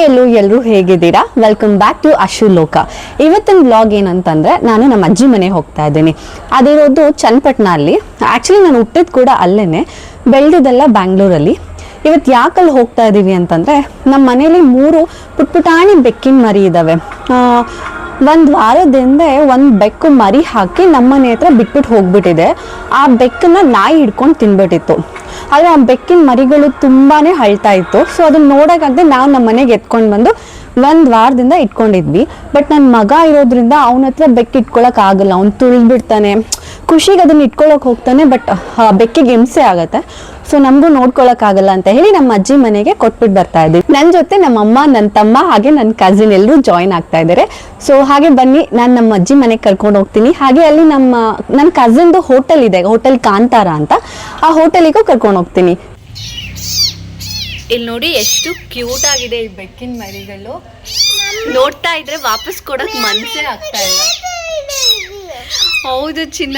ಎಲ್ಲರೂ ಹೇಗಿದ್ದೀರಾ? Welcome back to Ashu ಲೋಕ. ಇವತ್ತಿನ ವ್ಲಾಗ್ ಏನಂತಂದರೆ, ನಾನು ನಮ್ಮ ಅಜ್ಜಿ ಮನೆಗೆ ಹೋಗ್ತಾ ಇದ್ದೀನಿ. ಅದಿರೋದು ಚನ್ನಪಟ್ಟಣ ಅಲ್ಲಿ. ಆ್ಯಕ್ಚುಲಿ ನಾನು ಹುಟ್ಟಿದ್ದು ಕೂಡ ಅಲ್ಲೇ, ಬೆಳೆದಿದ್ದೆಲ್ಲ ಬ್ಯಾಂಗ್ಳೂರಲ್ಲಿ. ಇವತ್ತು ಯಾಕಲ್ಲಿ ಹೋಗ್ತಾ ಇದ್ದೀವಿ ಅಂತಂದರೆ, ನಮ್ಮ ಮನೇಲಿ 3 ಪುಟ್ಪುಟಾಣಿ ಬೆಕ್ಕಿನ ಮರಿ ಇದ್ದಾವೆ. ಒಂದು ವಾರದ ಹಿಂದೆ ಒಂದು ಬೆಕ್ಕು ಮರಿ ಹಾಕಿ ನಮ್ಮನೆ ಹತ್ರ ಬಿಟ್ಬಿಟ್ಟು ಹೋಗ್ಬಿಟ್ಟಿದೆ. ಆ ಬೆಕ್ಕನ್ನ ನಾಯಿ ಹಿಡ್ಕೊಂಡು ತಿನ್ಬಿಟ್ಟಿತ್ತು. ಆದರೆ ಆ ಬೆಕ್ಕಿನ ಮರಿಗಳು ತುಂಬಾ ಅಳ್ತಾ ಇತ್ತು. ಸೊ ಅದನ್ನ ನೋಡೋಕ್ಕಾಗದೆ ನಾವು ನಮ್ಮ ಮನೆಗೆ ಎತ್ಕೊಂಡು ಬಂದು 1 ವಾರದಿಂದ ಇಟ್ಕೊಂಡಿದ್ವಿ. ಬಟ್ ನನ್ನ ಮಗ ಇರೋದ್ರಿಂದ ಅವನ ಹತ್ರ ಬೆಕ್ಕು ಇಟ್ಕೊಳಕ್ಕಾಗಲ್ಲ. ಅವ್ನು ತುಳಿದ್ಬಿಡ್ತಾನೆ. ಖುಷಿಗೆ ಅದನ್ನ ಇಟ್ಕೊಳಕ್ಕೆ ಹೋಗ್ತಾನೆ, ಬಟ್ ಬೆಕ್ಕಿಗೆ ಹಿಂಸೆ ಆಗುತ್ತೆ. ಸೊ ನಮಗೂ ನೋಡ್ಕೊಳಕ್ಕಾಗಲ್ಲ ಅಂತ ಹೇಳಿ ನಮ್ಮ ಅಜ್ಜಿ ಮನೆಗೆ ಕೊಟ್ಬಿಟ್ಟು ಬರ್ತಾ ಇದ್ದೀವಿ. ನನ್ನ ಜೊತೆ ನಮ್ಮ ಅಮ್ಮ, ನನ್ನ ತಮ್ಮ ಹಾಗೆ ನನ್ನ ಕಸಿನ್ ಎಲ್ಲರೂ ಜಾಯಿನ್ ಆಗ್ತಾ ಇದ್ದಾರೆ. ಸೊ ಹಾಗೆ ಬನ್ನಿ, ನಾನು ನಮ್ಮ ಅಜ್ಜಿ ಮನೆಗೆ ಕರ್ಕೊಂಡು ಹೋಗ್ತೀನಿ. ಹಾಗೆ ಅಲ್ಲಿ ನನ್ನ ಕಸಿನ್ದು ಹೋಟೆಲ್ ಇದೆ, ಹೋಟೆಲ್ ಕಾಂತಾರ ಅಂತ. ಆ ಹೋಟೆಲಿಗೂ ಕರ್ಕೊಂಡು ಹೋಗ್ತೀನಿ. ಇಲ್ಲಿ ನೋಡಿ ಎಷ್ಟು ಕ್ಯೂಟ್ ಆಗಿದೆ ಈ ಬೆಕ್ಕಿನ ಮರಿಗಳು. ನೋಡ್ತಾ ಇದ್ರೆ ವಾಪಸ್ ಕೊಡಕ್ ಮನ್ಸೇ ಆಗ್ತಾ ಇಲ್ಲ. ಹೌದು ಚಿನ್ನ,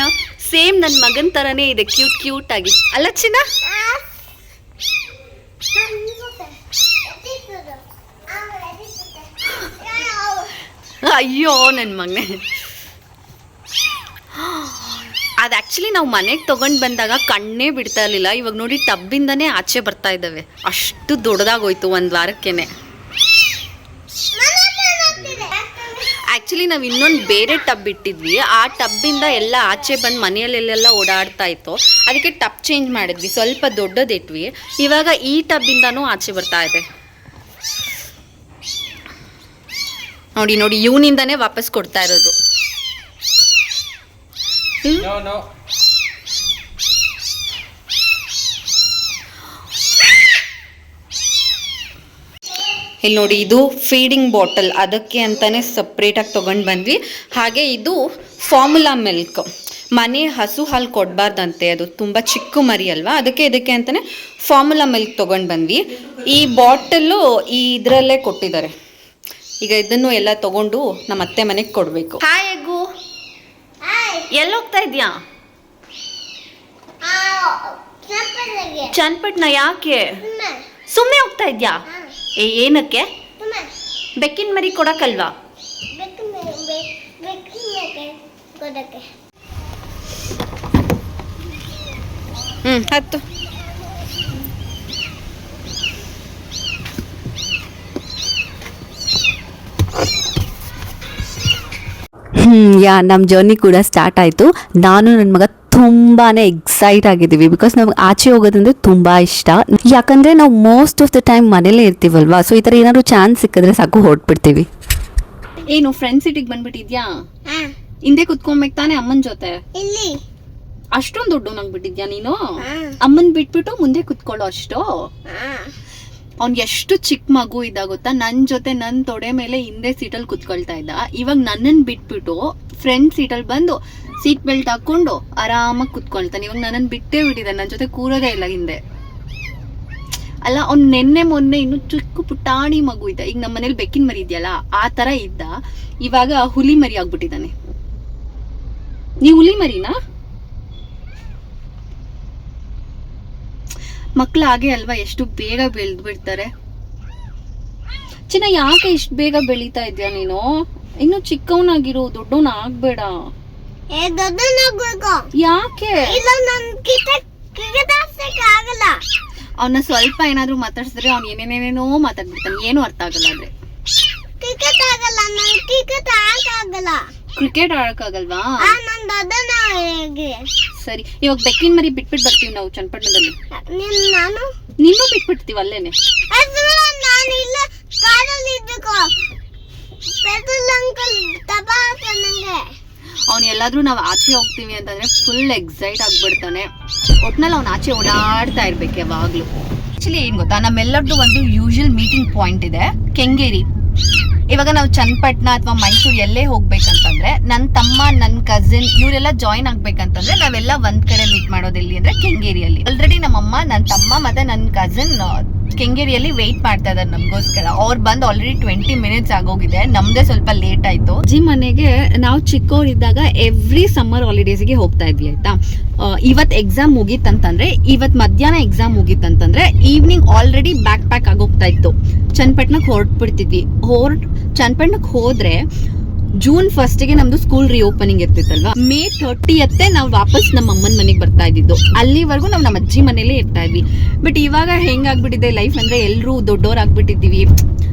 ಸೇಮ್ ನನ್ನ ಮಗನ್ ತರನೇ ಇದೆ, ಕ್ಯೂಟ್ ಆಗಿ ಅಲ್ಲ ಚಿನ್ನ? ಅಯ್ಯೋ ನನ್ನ ಮಗನೇ. ಅದು ಆ್ಯಕ್ಚುಲಿ ನಾವು ಮನೆಗೆ ತೊಗೊಂಡು ಬಂದಾಗ ಕಣ್ಣೇ ಬಿಡ್ತಾ ಇರಲಿಲ್ಲ. ಇವಾಗ ನೋಡಿ ಟಬ್ಬಿಂದನೇ ಆಚೆ ಬರ್ತಾ ಇದ್ದಾವೆ. ಅಷ್ಟು ದೊಡ್ಡದಾಗೋಯ್ತು 1 ವಾರಕ್ಕೇನೆ. ಆ್ಯಕ್ಚುಲಿ ನಾವು ಇನ್ನೊಂದು ಬೇರೆ ಟಬ್ ಇಟ್ಟಿದ್ವಿ. ಆ ಟಬ್ಬಿಂದ ಎಲ್ಲ ಆಚೆ ಬಂದು ಮನೆಯಲ್ಲೆಲ್ಲ ಓಡಾಡ್ತಾ ಇತ್ತು. ಅದಕ್ಕೆ ಟಬ್ ಚೇಂಜ್ ಮಾಡಿದ್ವಿ, ಸ್ವಲ್ಪ ದೊಡ್ಡದಿಟ್ವಿ. ಇವಾಗ ಈ ಟಬ್ಬಿಂದನೂ ಆಚೆ ಬರ್ತಾ ಇದೆ. ನೋಡಿ ನೋಡಿ, ಇವನಿಂದನೇ ವಾಪಸ್ ಕೊಡ್ತಾ ಇರೋದು. ಇಲ್ಲಿ ನೋಡಿ, ಇದು ಫೀಡಿಂಗ್ ಬಾಟಲ್, ಅದಕ್ಕೆ ಅಂತಾನೆ ಸಪ್ರೇಟಾಗಿ ತೊಗೊಂಡು ಬಂದ್ವಿ. ಹಾಗೆ ಇದು ಫಾರ್ಮುಲಾ ಮಿಲ್ಕ್. ಮನೆ ಹಸು ಹಾಲು ಕೊಡಬಾರ್ದಂತೆ, ಅದು ತುಂಬ ಚಿಕ್ಕ ಮರಿ ಅಲ್ವಾ, ಇದಕ್ಕೆ ಅಂತಾನೆ ಫಾರ್ಮುಲಾ ಮಿಲ್ಕ್ ತೊಗೊಂಡು ಬಂದ್ವಿ. ಈ ಬಾಟಲ್ಲು ಇದರಲ್ಲೇ ಕೊಟ್ಟಿದ್ದಾರೆ. ಈಗ ಇದನ್ನು ಎಲ್ಲ ತೊಗೊಂಡು ನಮ್ಮ ಅತ್ತೆ ಮನೆಗೆ ಕೊಡಬೇಕು. ಹಾಯ್ ಎಗ್ಗು, ಎಲ್ಲಿ ಹೋಗ್ತಾ ಇದೆಯಾ? ಚನ್ನಪಟ್ಟಣ. ಯಾಕೆ ಸುಮ್ಮನೆ ಹೋಗ್ತಾ ಇದ್ಯಾ? ಏನಕ್ಕೆ? ಬೆಕ್ಕಿನ ಮರಿ ಕೊಡಕ್ಕಲ್ವಾ? ಹತ್ತು. ನಮ್ಮ ಜರ್ನಿ ಕೂಡ ಸ್ಟಾರ್ಟ್ ಆಯಿತು. ನಾನು ನನ್ನ ಮಗ ತುಂಬಾ ಎಕ್ಸೈಟ್ ಆಗಿದ್ದೀವಿ. ಬಿಕಾಸ್ ನಮ್ಗೆ ಆಚೆ ಹೋಗೋದಂದ್ರೆ ತುಂಬ ಇಷ್ಟ. ಯಾಕಂದರೆ ನಾವು ಮೋಸ್ಟ್ ಆಫ್ ದ ಟೈಮ್ ಮನೇಲೇ ಇರ್ತೀವಲ್ವಾ. ಸೊ ಈ ಥರ ಏನಾದ್ರು ಚಾನ್ಸ್ ಸಿಕ್ಕಿದ್ರೆ ಸಾಕು ಹೊರಟ್ಬಿಡ್ತೀವಿ. ಏನು ಫ್ರೆಂಡ್ ಸಿಟಿಗೆ ಬಂದ್ಬಿಟ್ಟಿದ್ಯಾ? ಹಿಂದೆ ಕುತ್ಕೊಬೇಕು ತಾನೆ ಅಮ್ಮನ ಜೊತೆ. ಅಷ್ಟೊಂದು ದೊಡ್ಡವನಾಗ್ಬಿಟ್ಟಿದ್ಯಾ ನೀನು? ಅಮ್ಮನ್ ಬಿಟ್ಬಿಟ್ಟು ಮುಂದೆ ಕುತ್ಕೊಳ್ಳೋ ಅಷ್ಟು? ಅವ್ನ್ ಎಷ್ಟು ಚಿಕ್ಕ ಮಗು ಇದ್ದ ಗೊತ್ತಾ, ನನ್ನ ಜೊತೆ ನನ್ನ ತೊಡೆ ಮೇಲೆ ಹಿಂದೆ ಸೀಟಲ್ಲಿ ಕುತ್ಕೊಳ್ತಾ ಇದ್ದ. ಇವಾಗ ನನ್ನನ್ನು ಬಿಟ್ಬಿಟ್ಟು ಫ್ರಂಟ್ ಸೀಟಲ್ಲಿ ಬಂದು ಸೀಟ್ ಬೆಲ್ಟ್ ಹಾಕೊಂಡು ಆರಾಮಾಗಿ ಕುತ್ಕೊಳ್ತಾನೆ. ಇವಾಗ ನನ್ನನ್ನು ಬಿಟ್ಟೇ ಬಿಟ್ಟಿದೆ, ನನ್ನ ಜೊತೆ ಕೂರೋದೇ ಇಲ್ಲ ಹಿಂದೆ. ಅಲ್ಲ, ಅವ್ನು ನಿನ್ನೆ ಮೊನ್ನೆ ಇನ್ನು ಚಿಕ್ಕ ಪುಟಾಣಿ ಮಗು ಇದ್ದ. ಈಗ ನಮ್ಮ ಮನೇಲಿ ಬೆಕ್ಕಿನ ಮರಿ ಇದೆಯಲ್ಲ, ಆ ತರ ಇದ್ದ. ಇವಾಗ ಹುಲಿ ಮರಿ ಆಗ್ಬಿಟ್ಟಿದ್ದಾನೆ. ನೀವು ಹುಲಿ ಮರಿನಾ? ಮಕ್ಳು ಹಾಗೆ ಅಲ್ವಾ, ಎಷ್ಟು ಬೇಗ ಬೆಳೆದು ಬಿಡ್ತಾರೆ. ಚಿನ್ನ, ಯಾಕೆ ಇಷ್ಟು ಬೇಗ ಬೆಳೀತಾ ಇದ್ಯಾ ನೀನು? ಇನ್ನು ಚಿಕ್ಕವನಾಗಿರು, ದೊಡ್ಡವನ ಆಗ್ಬೇಡ. ಯಾಕೆ? ಅವನ್ನ ಸ್ವಲ್ಪ ಏನಾದ್ರು ಮಾತಾಡ್ಸಿದ್ರೆ ಅವ್ನು ಏನೇನೇನೇನೋ ಮಾತಾಡ್ಬಿಡ್ತಾನೆ, ಏನು ಅರ್ಥ ಆಗಲ್ಲ. ಆದ್ರೆ ಕ್ರಿಕೆಟ್ ಆಡಕ್ಕಾಗಲ್ವಾ? ಸರಿ, ಇವಾಗ ಬೆಕ್ಕಿನ ಮರಿ ಬಿಟ್ಬಿಟ್ಟು ಬರ್ತೀವಿ ನಾವು ಚನ್ನಪಟ್ಟಣದಲ್ಲಿ. ನೀನು ಬಿಟ್ಬಿಡ್ತೀವಿ ಅಲ್ಲೇನೆ. ಅವ್ನು ಎಲ್ಲಾದ್ರೂ ನಾವು ಆಚೆ ಹೋಗ್ತೀವಿ ಅಂತಂದ್ರೆ ಫುಲ್ ಎಕ್ಸೈಟ್ ಆಗ್ಬಿಡ್ತಾನೆ. ಒಟ್ನಲ್ಲಿ ಅವ್ನು ಆಚೆ ಓಡಾಡ್ತಾ ಇರ್ಬೇಕು ಯಾವಾಗ್ಲೂ. ಆಕ್ಚುಲಿ ಏನ್ ಗೊತ್ತಾ, ನಮ್ಮೆಲ್ಲರದ್ದು ಒಂದು ಯೂಶುವಲ್ ಮೀಟಿಂಗ್ ಪಾಯಿಂಟ್ ಇದೆ, ಕೆಂಗೇರಿ. ಇವಾಗ ನಾವು ಚನ್ನಪಟ್ಟಣ ಅಥವಾ ಮೈಸೂರು ಎಲ್ಲೇ ಹೋಗ್ಬೇಕಂತಂದ್ರೆ, ನನ್ನ ತಮ್ಮ, ನನ್ನ ಕಸಿನ್ ಇವರೆಲ್ಲ ಜಾಯಿನ್ ಆಗ್ಬೇಕಂತಂದ್ರೆ ನಾವೆಲ್ಲ ಒಂದ್ ಕಡೆ ಮೀಟ್ ಮಾಡೋದಿಲ್ಲಿ ಅಂದ್ರೆ ಕೆಂಗೇರಿಯಲ್ಲಿ. ಆಲ್ರೆಡಿ ನಮ್ಮಮ್ಮ, ನನ್ನ ತಮ್ಮ ಮತ್ತೆ ನನ್ನ ಕಸಿನ್ ಕೆಂಗೇರಿಯಲ್ಲಿ ವೆಯ್ಟ್ ಮಾಡ್ತಾ ಇದ್ದಾರೆ ನಮಗೋಸ್ಕರ. ಅವ್ರು ಬಂದು ಆಲ್ರೆಡಿ 20 ಮಿನಿಟ್ಸ್ ಆಗೋಗಿದೆ. ನಮ್ದೇ ಸ್ವಲ್ಪ ಲೇಟ್ ಆಯ್ತು. ಅಜ್ಜಿ ಮನೆಗೆ ನಾವು ಚಿಕ್ಕವರಿದ್ದಾಗ ಎವ್ರಿ ಸಮ್ಮರ್ ಹಾಲಿಡೇಸ್ಗೆ ಹೋಗ್ತಾ ಇದ್ವಿ ಆಯ್ತಾ. ಇವತ್ ಎಕ್ಸಾಮ್ ಮುಗೀತಂತಂದ್ರೆ, ಇವತ್ ಮಧ್ಯಾಹ್ನ ಎಕ್ಸಾಮ್ ಮುಗೀತಂತಂದ್ರೆ ಈವ್ನಿಂಗ್ ಆಲ್ರೆಡಿ ಬ್ಯಾಕ್ ಪ್ಯಾಕ್ ಆಗೋಗ್ತಾ ಇತ್ತು. ಚನ್ನಪಟ್ಟಣಕ್ಕೆ ಹೊರಟ್ಬಿಡ್ತಿದ್ವಿ. ಚನ್ನಪಟ್ಟಣಕ್ಕೆ ಹೋದ್ರೆ ಜೂನ್ 1ಗೆ ನಮ್ದು ಸ್ಕೂಲ್ ರಿಓಪನಿಂಗ್ ಇರ್ತಿತ್ತಲ್ವಾ, May 30th ನಾವು ವಾಪಸ್ ನಮ್ಮ ಅಮ್ಮನ ಮನೆಗೆ ಬರ್ತಾ ಇದ್ದಿದ್ದು. ಅಲ್ಲಿವರೆಗೂ ನಾವು ನಮ್ಮ ಅಜ್ಜಿ ಮನೇಲೇ ಇರ್ತಾ ಇದ್ವಿ. ಬಟ್ ಇವಾಗ ಹೆಂಗಾಗ್ಬಿಟ್ಟಿದೆ ಲೈಫ್ ಅಂದ್ರೆ ಎಲ್ಲರೂ ದೊಡ್ಡೋರಾಗ್ಬಿಟ್ಟಿದ್ದೀವಿ.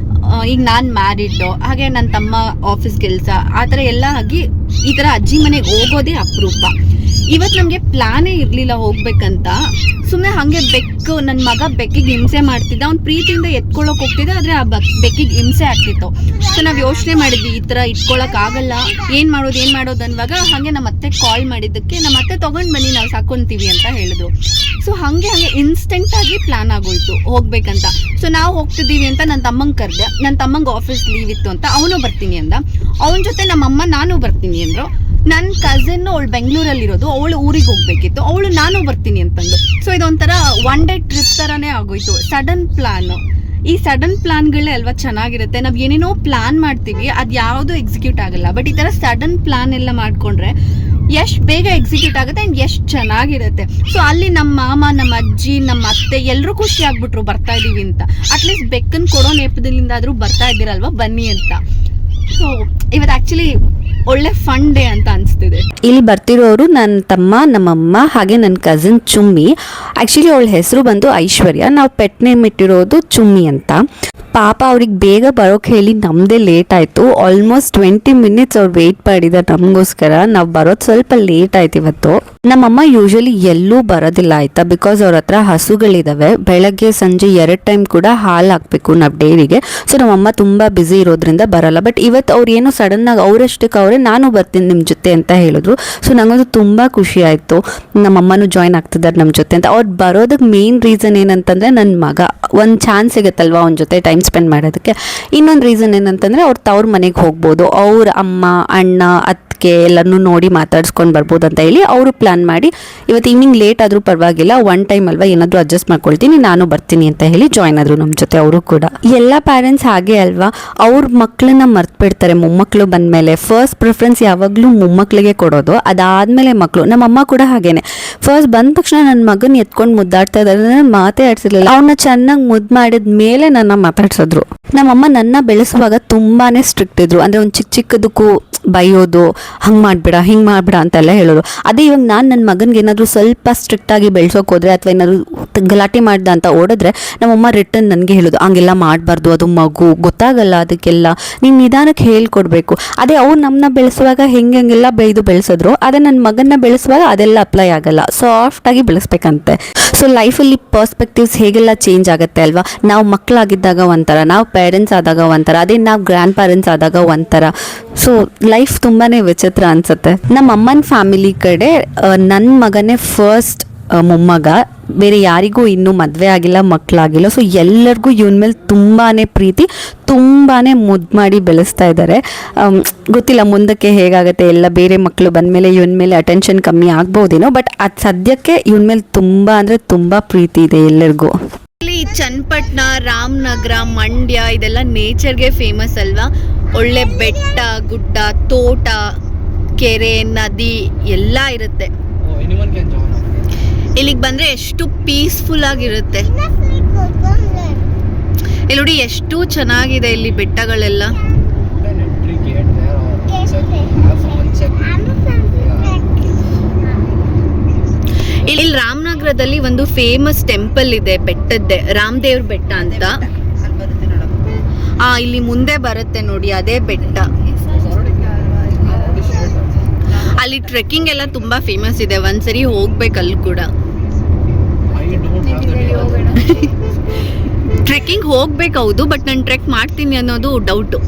ಈಗ ನಾನು ಮ್ಯಾರಿಡ್, ಹಾಗೆ ನನ್ನ ತಮ್ಮ ಆಫೀಸ್ ಕೆಲಸ, ಆ ಥರ ಎಲ್ಲ ಆಗಿ ಈ ಥರ ಅಜ್ಜಿ ಮನೆಗೆ ಹೋಗೋದೇ ಅಪರೂಪ. ಇವತ್ತು ನಮಗೆ ಪ್ಲಾನೇ ಇರಲಿಲ್ಲ ಹೋಗ್ಬೇಕಂತ. ಸುಮ್ಮನೆ ಹಾಗೆ ಬೆಕ್ಕು, ನನ್ನ ಮಗ ಬೆಕ್ಕಿಗೆ ಹಿಂಸೆ ಮಾಡ್ತಿದ್ದ, ಅವ್ನು ಪ್ರೀತಿಯಿಂದ ಎತ್ಕೊಳ್ಳೋಕೆ ಹೋಗ್ತಿದ್ದ, ಆದರೆ ಆ ಬೆಕ್ಕಿಗೆ ಹಿಂಸೆ ಆಗ್ತಿತ್ತು. ಸೊ ನಾವು ಯೋಚನೆ ಮಾಡಿದ್ವಿ ಈ ಥರ ಇಟ್ಕೊಳ್ಳೋಕ್ಕಾಗಲ್ಲ, ಏನು ಮಾಡೋದು ಅನ್ನುವಾಗ ಹಾಗೆ ನಮ್ಮ ಅತ್ತೆ ಕಾಲ್ ಮಾಡಿದ್ದಕ್ಕೆ ನಮ್ಮ ಅತ್ತೆ ತೊಗೊಂಡು ಬನ್ನಿ ನಾವು ಸಾಕೊಂತೀವಿ ಅಂತ ಹೇಳಿದ್ರು. ಸೊ ಹಾಗೆ ಇನ್ಸ್ಟೆಂಟಾಗಿ ಪ್ಲಾನ್ ಆಗೋಯ್ತು ಹೋಗ್ಬೇಕಂತ. ಸೊ ನಾವು ಹೋಗ್ತಿದ್ದೀವಿ ಅಂತ ನನ್ನ ತಮ್ಮಂಗೆ ಕರೆದೆ. ನನ್ನ ತಮ್ಮಂಗೆ ಆಫೀಸ್ ಲೀವ್ ಇತ್ತು ಅಂತ ಅವನು ಬರ್ತೀನಿ ಅಂದ. ಅವನ ಜೊತೆ ನಮ್ಮಮ್ಮ ನಾನು ಬರ್ತೀನಿ ಅಂದರು. ನನ್ನ ಕಸಿನ್ ಅವಳು ಬೆಂಗಳೂರಲ್ಲಿರೋದು, ಅವಳು ಊರಿಗೆ ಹೋಗ್ಬೇಕಿತ್ತು, ಅವಳು ನಾನು ಬರ್ತೀನಿ ಅಂತಂದು. ಸೊ ಇದೊಂಥರ 1 day ಟ್ರಿಪ್ ಥರನೇ ಆಗೋಯ್ತು. Sudden plan. ಈ ಸಡನ್ ಪ್ಲಾನ್ಗಳೇ ಅಲ್ವಾ ಚೆನ್ನಾಗಿರುತ್ತೆ. ನಾವು ಏನೇನೋ ಪ್ಲಾನ್ ಮಾಡ್ತೀವಿ, ಅದು ಯಾವುದು ಎಕ್ಸಿಕ್ಯೂಟ್ ಆಗಲ್ಲ. ಬಟ್ ಈ ಥರ ಸಡನ್ ಪ್ಲಾನ್ ಎಲ್ಲ ಮಾಡಿಕೊಂಡ್ರೆ ಎಷ್ಟು ಬೇಗ ಎಕ್ಸಿಕ್ಯೂಟ್ ಆಗುತ್ತೆ ಆ್ಯಂಡ್ ಎಷ್ಟು ಚೆನ್ನಾಗಿರುತ್ತೆ. ಸೊ ಅಲ್ಲಿ ನಮ್ಮ ಮಾಮ, ನಮ್ಮ ಅಜ್ಜಿ, ನಮ್ಮ ಅತ್ತೆ ಎಲ್ಲರೂ ಖುಷಿ ಆಗ್ಬಿಟ್ರು ಬರ್ತಾ ಇದ್ದೀವಿ ಅಂತ. ಅಟ್ಲೀಸ್ಟ್ ಬೆಕ್ಕನ್ನು ಕೊಡೋ ನೇಪದಿಂದಾದರೂ ಬರ್ತಾ ಇದ್ದೀರಲ್ವ, ಬನ್ನಿ ಅಂತ. ಸೊ ಇವತ್ತು ಆ್ಯಕ್ಚುಲಿ ಒಳ್ಳೆ ಫನ್ ಡೇ ಅಂತ ಅನಿಸ್ತಿದೆ. ಇಲ್ಲಿ ಬರ್ತಿರೋರು ನನ್ನ ತಮ್ಮ, ನಮ್ಮಮ್ಮ, ಹಾಗೆ ನನ್ನ ಕಸಿನ್ ಚುಮ್ಮಿ. ಆ್ಯಕ್ಚುಲಿ ಅವಳ ಹೆಸರು ಬಂದು ಐಶ್ವರ್ಯ. ನಾವು ಪೆಟ್ ನೇಮ್ ಇಟ್ಟಿರೋದು ಚುಮ್ಮಿ ಅಂತ. ಪಾಪ ಅವ್ರಿಗೆ ಬೇಗ ಬರೋಕ್ಕೆ ಹೇಳಿ ನಮ್ಮದೇ ಲೇಟ್ ಆಯಿತು. ಆಲ್ಮೋಸ್ಟ್ 20 minutes ಅವ್ರು ವೆಯ್ಟ್ ಮಾಡಿದ್ದಾರೆ ನಮಗೋಸ್ಕರ. ನಾವು ಬರೋದು ಸ್ವಲ್ಪ ಲೇಟ್ ಆಯ್ತು ಇವತ್ತು. ನಮ್ಮಮ್ಮ ಯೂಶ್ವಲಿ ಎಲ್ಲೂ ಬರೋದಿಲ್ಲ ಆಯಿತಾ, ಬಿಕಾಸ್ ಅವ್ರ ಹತ್ರ ಹಸುಗಳಿದ್ದಾವೆ. ಬೆಳಗ್ಗೆ ಸಂಜೆ 2 ಟೈಮ್ ಕೂಡ ಹಾಲು ಹಾಕಬೇಕು ನಾವು ಡೈರಿಗೆ. ಸೊ ನಮ್ಮಮ್ಮ ತುಂಬ ಬ್ಯುಸಿ ಇರೋದ್ರಿಂದ ಬರೋಲ್ಲ. ಬಟ್ ಇವತ್ತು ಅವ್ರು ಏನೋ ಸಡನ್ನಾಗಿ ಅವರಷ್ಟಕ್ಕೆ ಅವರೇ ನಾನು ಬರ್ತೀನಿ ನಿಮ್ಮ ಜೊತೆ ಅಂತ ಹೇಳಿದ್ರು. ಸೊ ನನಗಂತೂ ತುಂಬ ಖುಷಿ ಆಯಿತು, ನಮ್ಮಮ್ಮನೂ ಜಾಯ್ನ್ ಆಗ್ತಿದ್ದಾರೆ ನಮ್ಮ ಜೊತೆ ಅಂತ. ಅವ್ರು ಬರೋದಕ್ಕೆ ಮೇನ್ ರೀಸನ್ ಏನಂತಂದರೆ ನನ್ನ ಮಗ ಒಂದು ಚಾನ್ಸ್ ಸಿಗುತ್ತಲ್ವ ಅವನ ಜೊತೆ ಟೈಮ್ ಸ್ಪೆಂಡ್ ಮಾಡೋದಕ್ಕೆ. ಇನ್ನೊಂದು ರೀಸನ್ ಏನಂತಂದರೆ ಅವ್ರು ತವ್ರ ಮನೆಗೆ ಹೋಗ್ಬೋದು, ಅವ್ರ ಅಮ್ಮ, ಅಣ್ಣ, ಅತ್ತಿಗೆ ಎಲ್ಲರನ್ನೂ ನೋಡಿ ಮಾತಾಡ್ಸ್ಕೊಂಡು ಬರ್ಬೋದು ಅಂತ ಹೇಳಿ ಅವರು ಪ್ಲ್ಯಾನ್ ಮಾಡಿ ಇವತ್ತು ಈವ್ನಿಂಗ್ ಲೇಟ್ ಆದರೂ ಪರವಾಗಿಲ್ಲ, 1 ಟೈಮ್ ಅಲ್ವಾ, ಏನಾದರೂ ಅಡ್ಜಸ್ಟ್ ಮಾಡ್ಕೊಳ್ತೀನಿ, ನಾನು ಬರ್ತೀನಿ ಅಂತ ಹೇಳಿ ಜಾಯ್ನ್ ಆದರು ನಮ್ಮ ಜೊತೆ ಅವರು ಕೂಡ. ಎಲ್ಲ ಪ್ಯಾರೆಂಟ್ಸ್ ಹಾಗೆ ಅಲ್ವಾ, ಅವ್ರ ಮಕ್ಕಳನ್ನ ಮರ್ತು ಬಿಡ್ತಾರೆ. ಮೊಮ್ಮಕ್ಕಳು ಬಂದಮೇಲೆ ಫಸ್ಟ್ ಪ್ರಿಫರೆನ್ಸ್ ಯಾವಾಗಲೂ ಮೊಮ್ಮಕ್ಕಳಿಗೆ ಕೊಡೋದು, ಅದಾದಮೇಲೆ ಮಕ್ಕಳು. ನಮ್ಮಮ್ಮ ಕೂಡ ಹಾಗೇನೆ. ಫಸ್ಟ್ ಬಂದ ತಕ್ಷಣ ನನ್ನ ಮಗನ ಎತ್ಕೊಂಡು ಮುದ್ದಾಡ್ತಾ ಇದ್ದಾರೆ, ನನ್ನ ಮಾತೇ ಆಡ್ಸಿರ್ಲಿಲ್ಲ. ಅವನ್ನ ಚೆನ್ನಾಗಿ ಮುದ್ದು ಮಾಡಿದ ಮೇಲೆ ನನ್ನ ಮಾತಾಡ್ಸಿದ್ರು. ನಮ್ಮಮ್ಮ ನನ್ನ ಬೆಳೆಸುವಾಗ ತುಂಬಾ ಸ್ಟ್ರಿಕ್ಟ್ ಇದ್ರು. ಅಂದರೆ ಒಂದು ಚಿಕ್ಕದಕ್ಕೂ ಬೈಯೋದು, ಹಂಗೆ ಮಾಡಿಬಿಡ, ಹಿಂಗೆ ಮಾಡಿಬಿಡ ಅಂತೆಲ್ಲ ಹೇಳೋದು. ಅದೇ ಇವಾಗ ನಾನು ನನ್ನ ಮಗನಿಗೆ ಏನಾದರೂ ಸ್ವಲ್ಪ ಸ್ಟ್ರಿಕ್ಟಾಗಿ ಬೆಳೆಸೋಕೆ ಹೋದರೆ ಅಥವಾ ಏನಾದರೂ ಗಲಾಟೆ ಮಾಡ್ದ ಅಂತ ಓಡಿದ್ರೆ ನಮ್ಮಮ್ಮ ರಿಟರ್ನ್ ನನಗೆ ಹೇಳೋದು, ಹಂಗೆಲ್ಲ ಮಾಡಬಾರ್ದು, ಅದು ಮಗು ಗೊತ್ತಾಗಲ್ಲ, ಅದಕ್ಕೆಲ್ಲ ನೀನು ನಿಧಾನಕ್ಕೆ ಹೇಳ್ಕೊಡ್ಬೇಕು. ಅದೇ ಅವ್ರು ನಮ್ಮನ್ನ ಬೆಳೆಸುವಾಗ ಹೆಂಗೆಲ್ಲ ಬೈದು ಬೆಳೆಸಿದ್ರು, ಅದೇ ನನ್ನ ಮಗನ್ನ ಬೆಳೆಸುವಾಗ ಅದೆಲ್ಲ ಅಪ್ಲೈ ಆಗಲ್ಲ, ಸಾಫ್ಟಾಗಿ ಬೆಳೆಸ್ಬೇಕಂತೆ. ಸೊ ಲೈಫಲ್ಲಿ ಪರ್ಸ್ಪೆಕ್ಟಿವ್ಸ್ ಹೇಗೆಲ್ಲ ಚೇಂಜ್ ಆಗುತ್ತೆ ಅಲ್ವಾ. ನಾವು ಮಕ್ಕಳಾಗಿದ್ದಾಗ ಒಂಥರ, ನಾವು ಪೇರೆಂಟ್ಸ್ ಆದಾಗ ಒಂಥರ, ಅದೇ ನಾವು ಗ್ರ್ಯಾಂಡ್ ಪೇರೆಂಟ್ಸ್ ಆದಾಗ ಒಂಥರ. ಸೊ ಲೈಫ್ ತುಂಬಾ ವಿಚಿತ್ರ ಅನಿಸುತ್ತೆ. ನಮ್ಮ ಅಮ್ಮನ ಫ್ಯಾಮಿಲಿ ಕಡೆ ನನ್ನ ಮಗನೇ ಫಸ್ಟ್ ಮೊಮ್ಮಗ. ಬೇರೆ ಯಾರಿಗೂ ಇನ್ನೂ ಮದುವೆ ಆಗಿಲ್ಲ, ಮಕ್ಕಳಾಗಿಲ್ಲ. ಸೊ ಎಲ್ಲರಿಗೂ ಇವನ ಮೇಲೆ ತುಂಬಾ ಪ್ರೀತಿ, ತುಂಬಾ ಮುದ್ದು ಮಾಡಿ ಬೆಳೆಸ್ತಾ ಇದ್ದಾರೆ. ಗೊತ್ತಿಲ್ಲ ಮುಂದಕ್ಕೆ ಹೇಗಾಗುತ್ತೆ ಎಲ್ಲ. ಬೇರೆ ಮಕ್ಕಳು ಬಂದಮೇಲೆ ಇವನ ಮೇಲೆ ಅಟೆನ್ಷನ್ ಕಮ್ಮಿ ಆಗ್ಬೋದೇನೋ, ಬಟ್ ಅದು ಸದ್ಯಕ್ಕೆ ಇವನ ಮೇಲೆ ತುಂಬ ಅಂದರೆ ತುಂಬ ಪ್ರೀತಿ ಇದೆ ಎಲ್ಲರಿಗೂ. ಇಲ್ಲಿ ಚನ್ನಪಟ್ಟಣ, ರಾಮನಗರ, ಮಂಡ್ಯ ಇದೆಲ್ಲ ನೇಚರ್ಗೆ ಫೇಮಸ್ ಅಲ್ವಾ. ಒಳ್ಳೆ ಬೆಟ್ಟ, ಗುಡ್ಡ, ತೋಟ, ಕೆರೆ, ನದಿ ಎಲ್ಲ ಇರುತ್ತೆ. ಇಲ್ಲಿಗೆ ಬಂದರೆ ಎಷ್ಟು ಪೀಸ್ಫುಲ್ ಆಗಿರುತ್ತೆ. ಇಲ್ಲಿ ನೋಡಿ ಎಷ್ಟು ಚೆನ್ನಾಗಿದೆ ಇಲ್ಲಿ ಬೆಟ್ಟಗಳೆಲ್ಲ. ಇಲ್ಲಿ ರಾಮನಗರದಲ್ಲಿ ಒಂದು ಫೇಮಸ್ ಟೆಂಪಲ್ ಇದೆ, ಬೆಟ್ಟದ್ದೆ, ರಾಮದೇವ್ರ ಬೆಟ್ಟ ಅಂತ. ಇಲ್ಲಿ ಮುಂದೆ ಬರುತ್ತೆ ನೋಡಿ, ಅದೇ ಬೆಟ್ಟ. ಅಲ್ಲಿ ಟ್ರೆಕ್ಕಿಂಗ್ ಎಲ್ಲ ತುಂಬಾ ಫೇಮಸ್ ಇದೆ, ಒಂದ್ಸರಿ ಹೋಗ್ಬೇಕು ಅಲ್ಲಿ ಕೂಡ. ಟ್ರೆಕ್ಕಿಂಗ್ ಹೋಗ್ಬೇಕೌದು, ಬಟ್ ನಾನು ಟ್ರೆಕ್ ಮಾಡ್ತೀನಿ ಅನ್ನೋದು ಡೌಟು.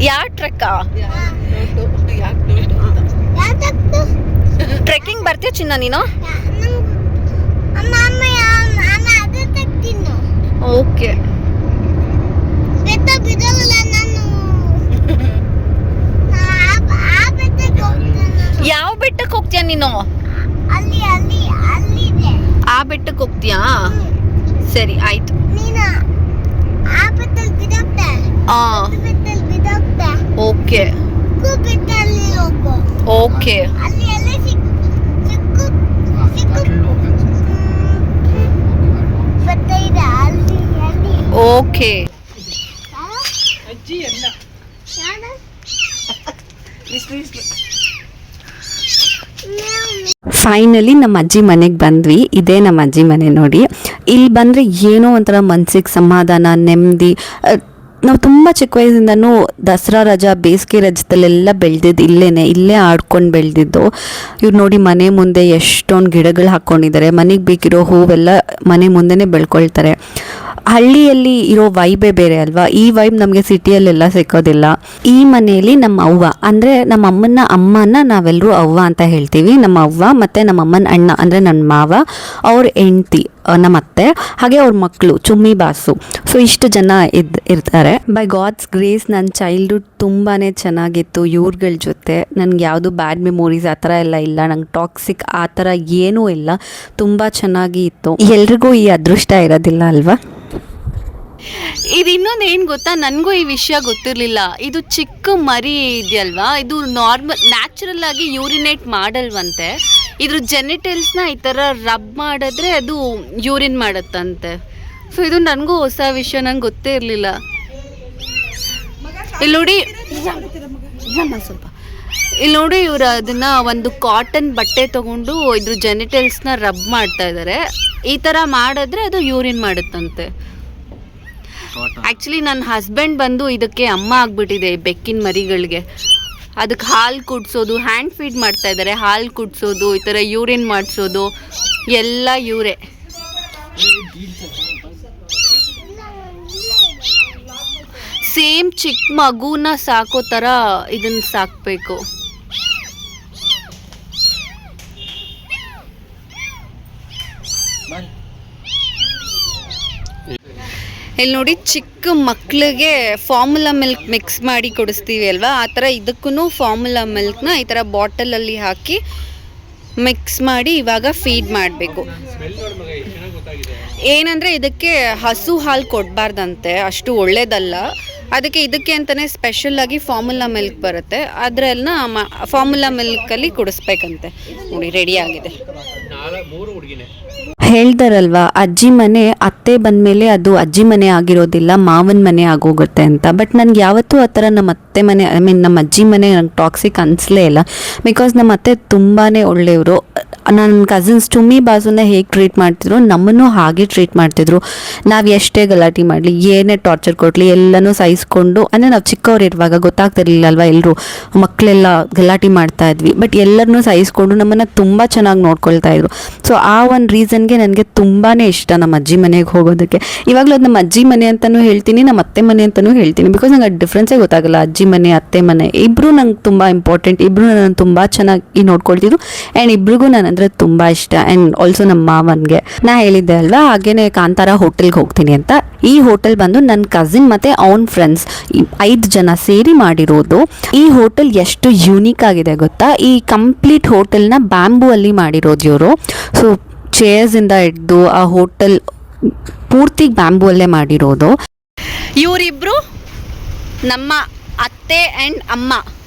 ಯಾವ ಟ್ರೆಕ್ಕಾ? ಟ್ರೆಕ್ಕಿಂಗ್ ಬರ್ತೀಯ ಚಿನ್ನ ನೀನು? ಓಕೆ. ಯಾವ ಬೆಟ್ಟಕ್ಕೆ ಹೋಗ್ತೀಯ ನೀನು? ಆ ಬೆಟ್ಟಕ್ಕೆ ಹೋಗ್ತೀಯಾ? ಸರಿ ಆಯ್ತು. Okay okay. ಓಕೆ. ಫೈನಲಿ ನಮ್ಮ ಅಜ್ಜಿ ಮನೆಗೆ ಬಂದ್ವಿ. ಇದೇ ನಮ್ಮ ಅಜ್ಜಿ ಮನೆ ನೋಡಿ. ಇಲ್ಲಿ ಬಂದರೆ ಏನೋ ಒಂಥರ ಮನ್ಸಿಗೆ ಸಮಾಧಾನ, ನೆಮ್ಮದಿ. ನಾವು ತುಂಬ ಚಿಕ್ಕ ವಯಸ್ಸಿಂದನೂ ದಸರಾ ರಜಾ, ಬೇಸಿಗೆ ರಜದಲ್ಲೆಲ್ಲ ಬೆಳೆದಿದ್ದು ಇಲ್ಲೇ ಆಡ್ಕೊಂಡು ಬೆಳೆದಿದ್ದು. ಇವ್ರು ನೋಡಿ ಮನೆ ಮುಂದೆ ಎಷ್ಟೊಂದು ಗಿಡಗಳು ಹಾಕ್ಕೊಂಡಿದ್ದಾರೆ. ಮನೆಗೆ ಬೇಕಿರೋ ಹೂವೆಲ್ಲ ಮನೆ ಮುಂದೆನೇ ಬೆಳ್ಕೊಳ್ತಾರೆ. ಹಳ್ಳಿಯಲ್ಲಿ ಇರೋ ವೈಬೇ ಬೇರೆ ಅಲ್ವಾ. ಈ ವೈಬ್ ನಮಗೆ ಸಿಟಿಯಲ್ಲೆಲ್ಲ ಸಿಕ್ಕೋದಿಲ್ಲ. ಈ ಮನೆಯಲ್ಲಿ ನಮ್ಮ ಅವ್ವ ಅಂದರೆ ನಮ್ಮ ಅಮ್ಮನ ನಾವೆಲ್ಲರೂ ಅವ್ವ ಅಂತ ಹೇಳ್ತೀವಿ. ನಮ್ಮ ಅವ್ವ ಮತ್ತು ನಮ್ಮ ಅಮ್ಮನ ಅಣ್ಣ ಅಂದರೆ ನನ್ನ ಮಾವ, ಅವ್ರ ಹೆಂಡ್ತಿ ನಮ್ಮ ಅತ್ತೆ, ಹಾಗೆ ಅವ್ರ ಮಕ್ಕಳು ಚುಮ್ಮಿ ಬಾಸು. ಸೊ ಇಷ್ಟು ಜನ ಇರ್ತಾರೆ. ಬೈ ಗಾಡ್ಸ್ ಗ್ರೇಸ್ ನನ್ನ ಚೈಲ್ಡ್ಹುಡ್ ತುಂಬಾ ಚೆನ್ನಾಗಿತ್ತು ಇವ್ರುಗಳ ಜೊತೆ. ನನಗೆ ಯಾವುದು ಬ್ಯಾಡ್ ಮೆಮೊರೀಸ್ ಆ ಥರ ಎಲ್ಲ ಇಲ್ಲ. ನಂಗೆ ಟಾಕ್ಸಿಕ್ ಆ ಥರ ಏನೂ ಇಲ್ಲ. ತುಂಬ ಚೆನ್ನಾಗಿ ಇತ್ತು. ಎಲ್ರಿಗೂ ಈ ಅದೃಷ್ಟ ಇರೋದಿಲ್ಲ ಅಲ್ವಾ. ಇದು ಇನ್ನೊಂದು ಏನು ಗೊತ್ತಾ, ನನಗೂ ಈ ವಿಷಯ ಗೊತ್ತಿರಲಿಲ್ಲ. ಇದು ಚಿಕ್ಕ ಮರಿ ಇದೆಯಲ್ವಾ, ಇದು ನ್ಯಾಚುರಲ್ ಆಗಿ ಯೂರಿನೇಟ್ ಮಾಡಲ್ವಂತೆ. ಇದ್ರ ಜೆನಿಟಲ್ಸ್ನ ಈ ಥರ ರಬ್ ಮಾಡಿದ್ರೆ ಅದು ಯೂರಿನ್ ಮಾಡುತ್ತಂತೆ. ಸೊ ಇದು ನನಗೂ ಹೊಸ ವಿಷಯ, ನಂಗೆ ಗೊತ್ತೇ ಇರಲಿಲ್ಲ. ಇಲ್ಲಿ ನೋಡಿ ಸ್ವಲ್ಪ, ಇಲ್ಲಿ ನೋಡಿ ಇವರು ಅದನ್ನು ಒಂದು ಕಾಟನ್ ಬಟ್ಟೆ ತೊಗೊಂಡು ಇದ್ರ ಜೆನಿಟಲ್ಸ್ನ ರಬ್ ಮಾಡ್ತಾ ಇದ್ದಾರೆ. ಈ ಥರ ಮಾಡಿದ್ರೆ ಅದು ಯೂರಿನ್ ಮಾಡುತ್ತಂತೆ. ಆ್ಯಕ್ಚುಲಿ ನನ್ನ ಹಸ್ಬೆಂಡ್ ಬಂದು ಇದಕ್ಕೆ ಅಮ್ಮ ಆಗಿಬಿಟ್ಟಿದೆ, ಬೆಕ್ಕಿನ ಮರಿಗಳಿಗೆ. ಅದಕ್ಕೆ ಹಾಲು ಕುಡಿಸೋದು, ಹ್ಯಾಂಡ್ ಫೀಡ್ ಮಾಡ್ತಾ ಇದ್ದಾರೆ, ಹಾಲು ಕುಡಿಸೋದು, ಈ ಥರ ಯೂರಿನ್ ಮಾಡಿಸೋದು ಎಲ್ಲ ಇವರೇ. ಸೇಮ್ ಚಿಕ್ಕ ಮಗುನ ಸಾಕೋ ಥರ ಇದನ್ನು ಸಾಕಬೇಕು. ಇಲ್ಲಿ ನೋಡಿ, ಚಿಕ್ಕ ಮಕ್ಕಳಿಗೆ ಫಾರ್ಮುಲಾ ಮಿಲ್ಕ್ ಮಿಕ್ಸ್ ಮಾಡಿ ಕೊಡಿಸ್ತೀವಿ ಅಲ್ವಾ, ಆ ಥರ ಇದಕ್ಕೂ ಫಾರ್ಮುಲಾ ಮಿಲ್ಕ್ನ ಈ ಥರ ಬಾಟಲಲ್ಲಿ ಹಾಕಿ ಮಿಕ್ಸ್ ಮಾಡಿ ಇವಾಗ ಫೀಡ್ ಮಾಡಬೇಕು. ಏನಂದರೆ ಇದಕ್ಕೆ ಹಸು ಹಾಲು ಕೊಡಬಾರ್ದಂತೆ, ಅಷ್ಟು ಒಳ್ಳೇದಲ್ಲ. ಅದಕ್ಕೆ ಇದಕ್ಕೆ ಅಂತಲೇ ಸ್ಪೆಷಲ್ಲಾಗಿ ಫಾರ್ಮುಲಾ ಮಿಲ್ಕ್ ಬರುತ್ತೆ, ಅದರನ್ನ ಫಾರ್ಮುಲಾ ಮಿಲ್ಕಲ್ಲಿ ಕುಡಿಸ್ಬೇಕಂತೆ. ನೋಡಿ ರೆಡಿ ಆಗಿದೆ. ಹೇಳ್ತಾರಲ್ವಾ, ಅಜ್ಜಿ ಮನೆ ಅತ್ತೆ ಬಂದಮೇಲೆ ಅದು ಅಜ್ಜಿ ಮನೆ ಆಗಿರೋದಿಲ್ಲ, ಮಾವನ ಮನೆ ಆಗೋಗುತ್ತೆ ಅಂತ. ಬಟ್ ನನಗೆ ಯಾವತ್ತೂ ಆ ಥರ ನಮ್ಮ ಅತ್ತೆ ಮನೆ ನಮ್ಮ ಅಜ್ಜಿ ಮನೆ ನಂಗೆ ಟಾಕ್ಸಿಕ್ ಅನಿಸ್ಲೇ ಇಲ್ಲ. ಬಿಕಾಸ್ ನಮ್ಮ ಅತ್ತೆ ತುಂಬಾ ಒಳ್ಳೆಯವರು. ನನ್ನ ಕಸಿನ್ಸ್ ಚುಮ್ಮಿ ಬಾಸುನ ಹೇಗೆ ಟ್ರೀಟ್ ಮಾಡ್ತಿದ್ರು, ನಮ್ಮನ್ನು ಹಾಗೆ ಟ್ರೀಟ್ ಮಾಡ್ತಿದ್ರು. ನಾವು ಎಷ್ಟೇ ಗಲಾಟೆ ಮಾಡಲಿ, ಏನೇ ಟಾರ್ಚರ್ ಕೊಡಲಿ, ಎಲ್ಲನೂ ಸಹಿಸ್ಕೊಂಡು, ಅಂದರೆ ನಾವು ಚಿಕ್ಕವ್ರು ಇರುವಾಗ ಗೊತ್ತಾಗ್ತಿರ್ಲಿಲ್ಲ ಅಲ್ವಾ, ಎಲ್ಲರೂ ಮಕ್ಕಳೆಲ್ಲ ಗಲಾಟೆ ಮಾಡ್ತಾ ಇದ್ವಿ. ಬಟ್ ಎಲ್ಲರನ್ನೂ ಸಹಿಸ್ಕೊಂಡು ನಮ್ಮನ್ನು ತುಂಬ ಚೆನ್ನಾಗಿ ನೋಡ್ಕೊಳ್ತಾ ಇದ್ರು. ಸೊ ಆ ಒಂದು ರೀಸನ್ಗೆ ನನಗೆ ತುಂಬಾ ಇಷ್ಟ ನಮ್ಮ ಅಜ್ಜಿ ಮನೆಗೆ ಹೋಗೋದಕ್ಕೆ. ಇವಾಗಲೂ ಅದು ನಮ್ಮ ಅಜ್ಜಿ ಮನೆ ಅಂತಲೂ ಹೇಳ್ತೀನಿ, ನಮ್ಮ ಅತ್ತೆ ಮನೆ ಅಂತಲೂ ಹೇಳ್ತೀನಿ. ಬಿಕಾಸ್ ನಂಗೆ ಅದು ಡಿಫ್ರೆನ್ಸೇ ಗೊತ್ತಾಗಲ್ಲ. ಅಜ್ಜಿ ಮನೆ, ಅತ್ತೆ ಮನೆ ಇಬ್ಬರು ನಂಗೆ ತುಂಬ ಇಂಪಾರ್ಟೆಂಟ್. ಇಬ್ಬರು ನನ್ನ ತುಂಬ ಚೆನ್ನಾಗಿ ನೋಡ್ಕೊಳ್ತಿದ್ರು. ಆ್ಯಂಡ್ ಇಬ್ರಿಗೂ ನಾನು ಅಂದರೆ ತುಂಬ ಇಷ್ಟ. ಆ್ಯಂಡ್ ಆಲ್ಸೋ ನಮ್ಮ ಮಾವನಿಗೆ ನಾ ಹೇಳಿದ್ದೆ ಅಲ್ವಾ, ಹಾಗೇನೆ ಕಾಂತಾರ ಹೋಟೆಲ್ಗೆ ಹೋಗ್ತೀನಿ ಅಂತ. ಈ ಹೋಟೆಲ್ ಬಂದು ನನ್ನ ಕಸಿನ್ ಮತ್ತು ಅವನ ಫ್ರೆಂಡ್ಸ್ 5 ಜನ ಸೇರಿ ಮಾಡಿರೋದು. ಈ ಹೋಟೆಲ್ ಎಷ್ಟು ಯೂನಿಕ್ ಆಗಿದೆ ಗೊತ್ತಾ. ಈ ಕಂಪ್ಲೀಟ್ ಹೋಟೆಲ್ನ ಬ್ಯಾಂಬೂ ಅಲ್ಲಿ ಮಾಡಿರೋದು ಇವರು. ಸೊ ಚೇರ್ಸಿಂದ ಹಿಡ್ದು ಆ ಹೋಟೆಲ್ ಪೂರ್ತಿ ಬ್ಯಾಂಬೂ ಅಲ್ಲೇ ಮಾಡಿರೋದು. ಇವರಿಬ್ರು ನಮ್ಮ ಅತ್ತೆ ಆ್ಯಂಡ್ ಅಮ್ಮ,